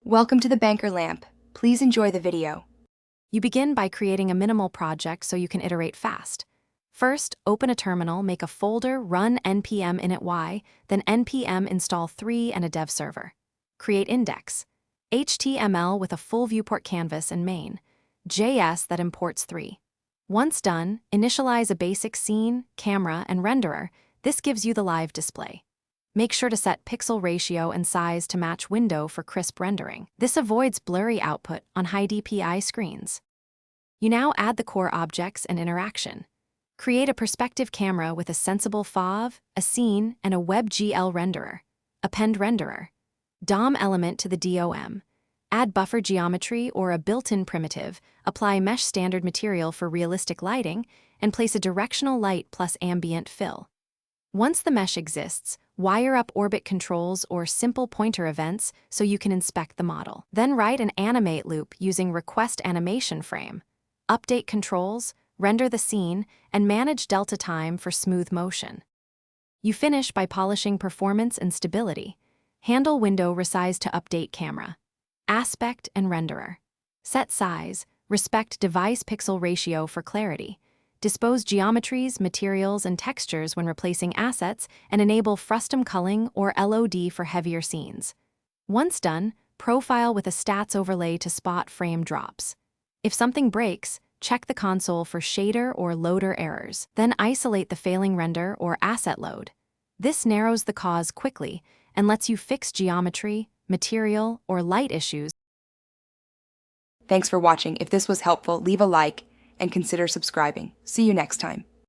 Welcome to the Banker Lamp. Please enjoy the video. You begin by creating a minimal project so you can iterate fast. First, open a terminal, make a folder, run npm init, then npm install 3 and a dev server. Create index. HTML with a full viewport canvas and main. JS that imports 3. Once done, initialize a basic scene, camera, and renderer. This gives you the live display. Make sure to set pixel ratio and size to match window for crisp rendering. This avoids blurry output on high DPI screens. You now add the core objects and interaction. Create a perspective camera with a sensible FOV, a scene, and a WebGL renderer. Append renderer. DOM element to the DOM. Add buffer geometry or a built-in primitive, apply mesh standard material for realistic lighting, and place a directional light plus ambient fill. Once the mesh exists, wire up orbit controls or simple pointer events so you can inspect the model. Then write an animate loop using request animation frame. Update controls, render the scene, and manage delta time for smooth motion. You finish by polishing performance and stability. Handle window resize to update camera. Aspect and renderer. Set size, respect device pixel ratio for clarity. Dispose geometries, materials, and textures when replacing assets, and enable frustum culling or LOD for heavier scenes. Once done, profile with a stats overlay to spot frame drops. If something breaks, check the console for shader or loader errors. Then isolate the failing render or asset load. This narrows the cause quickly and lets you fix geometry, material, or light issues. Thanks for watching. If this was helpful, leave a like and consider subscribing. See you next time.